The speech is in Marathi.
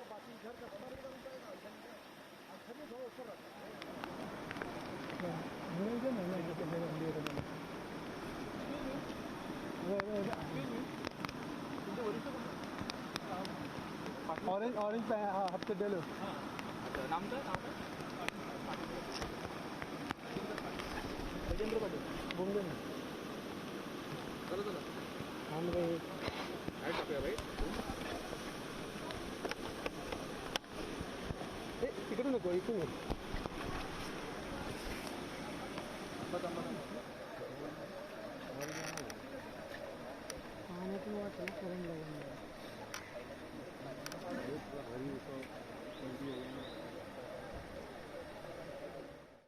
बाकी घर का बना ऑरेंज ऑरेंज हफ्ते दिलो. अच्छा नाम काय राजेंद्र पाटील बोंबे चला चला हम भाई ॲड टाकूया भाई तिकडे नको इथून